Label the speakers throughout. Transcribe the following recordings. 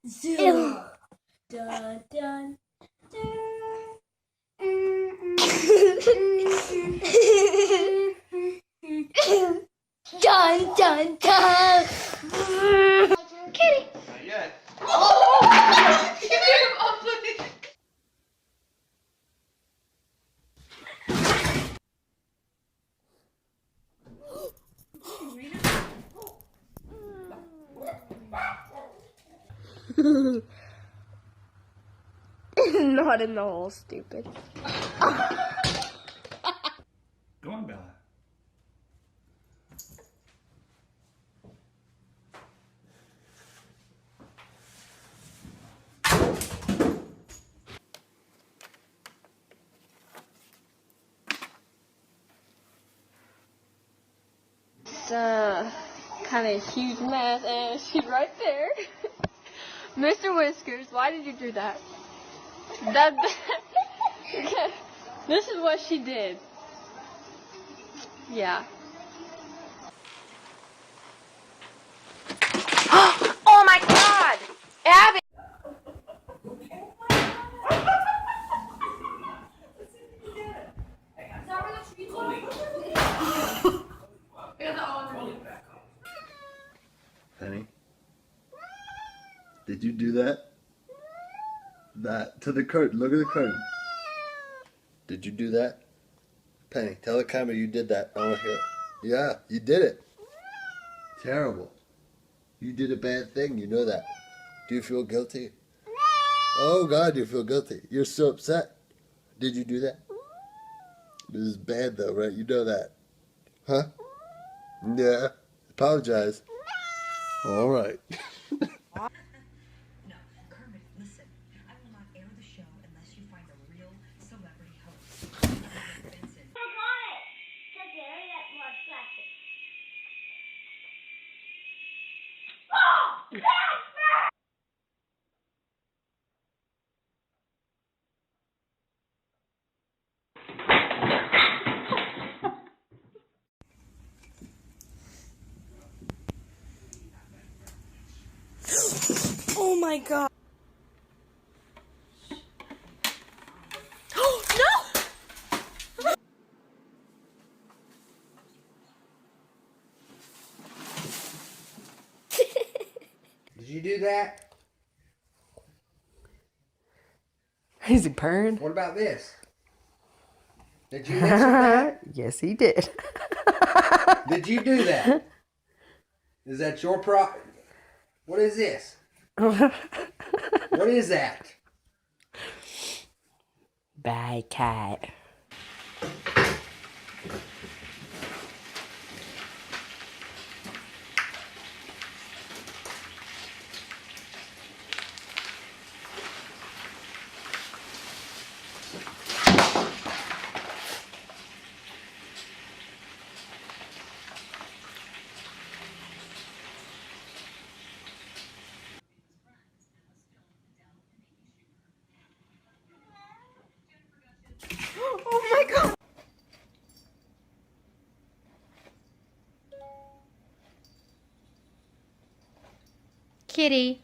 Speaker 1: Zoom. Dun, dun, dun, dun, dun. Kitty.
Speaker 2: Not yet. Oh! You made him ugly.
Speaker 1: Not in the hole, stupid.
Speaker 2: Go on, Bella.
Speaker 1: It's kind of a huge mess, and she's right there. Mr. Whiskers, why did you do that? This is what she did. Yeah.
Speaker 3: Oh my God! Abby!
Speaker 2: Penny, did you do that? That to the curtain. Look at the curtain. Did you do that? Penny, tell the camera you did that. I want to hear it. Yeah, you did it. Terrible. You did a bad thing. You know that. Do you feel guilty? Oh God, you feel guilty. You're so upset. Did you do that? This is bad though, right? You know that. Huh? Yeah. Apologize. All right.
Speaker 4: No, Kermit, listen. I will not air the show unless you find a real celebrity host. Benson.
Speaker 3: Oh my God!
Speaker 5: Did you do that?
Speaker 3: Is he purring?
Speaker 5: What about this? Did you mix with that?
Speaker 3: Yes, he did.
Speaker 5: Did you do that? Is that your What is this? What is that?
Speaker 3: Bye, cat. Oh my God!
Speaker 1: Kitty.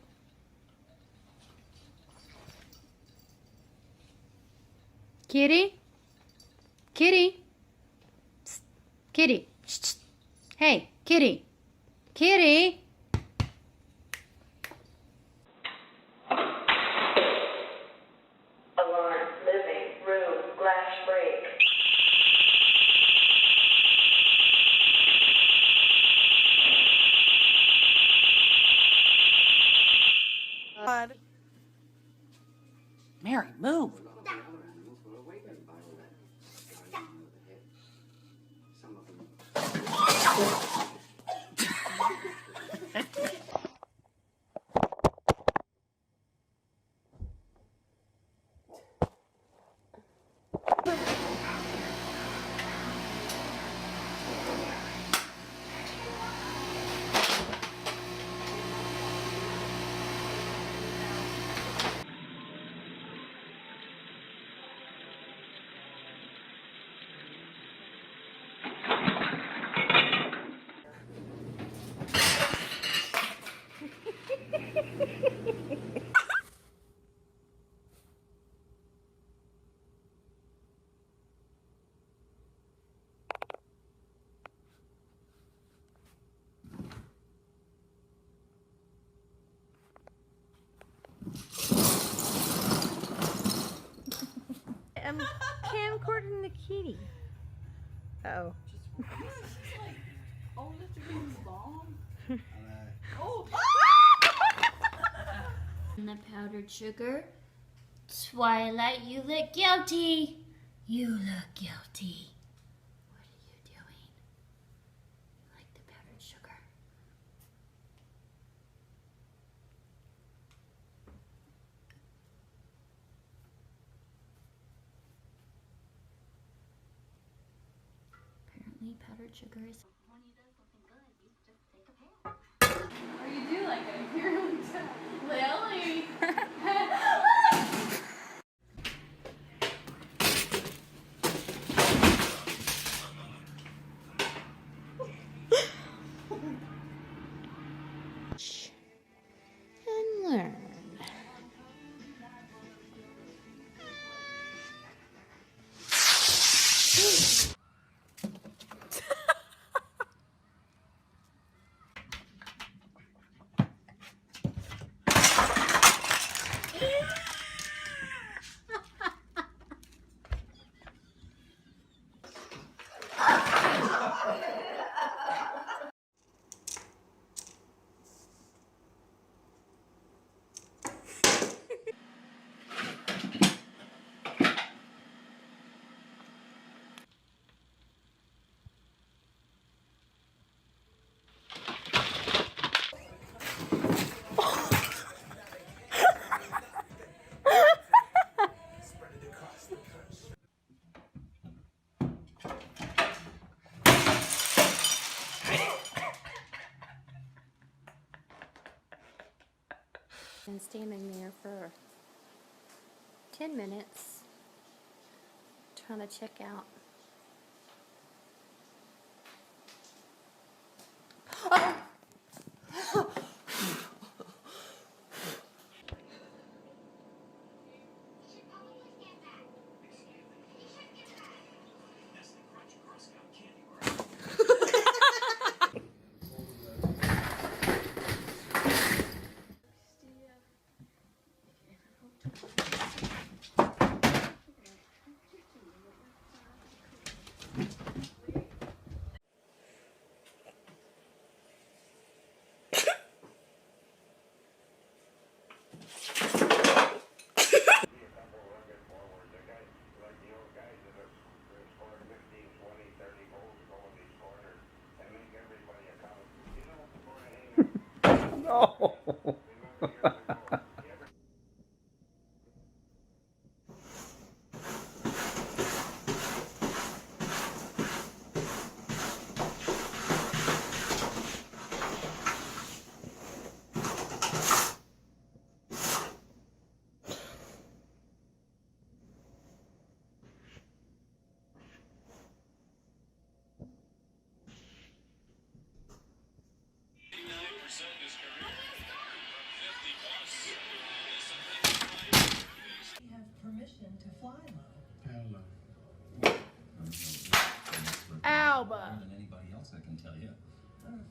Speaker 1: Kitty? Kitty? Psst. Kitty. Shh. Hey, kitty. Kitty?
Speaker 6: Alarm, living room, glass break.
Speaker 3: God. Mary, move.
Speaker 7: I'm camcording the kitty. Oh.
Speaker 8: Oh, that's a good bomb.
Speaker 1: And the powdered sugar. Twilight, you look guilty. You look guilty. What are you doing? You like the powdered sugar? Apparently powdered sugar is... When you do something good, you just take a pill.
Speaker 8: Or you do like a girl. Lily.
Speaker 7: And learn. And standing there for 10 minutes trying to check out.
Speaker 2: No.
Speaker 3: Alba.
Speaker 9: More than anybody else, I can tell you.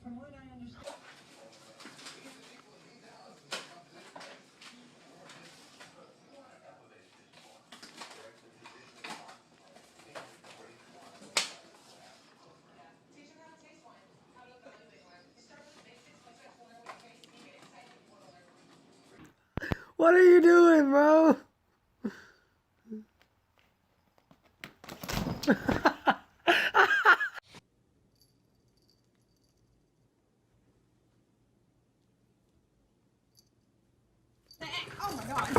Speaker 9: From what I understand.
Speaker 2: What are you doing, bro?
Speaker 3: Oh my god.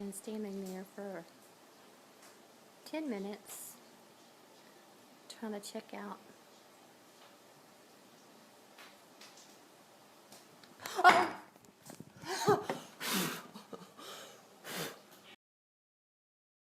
Speaker 7: And standing there for 10 minutes trying to check out.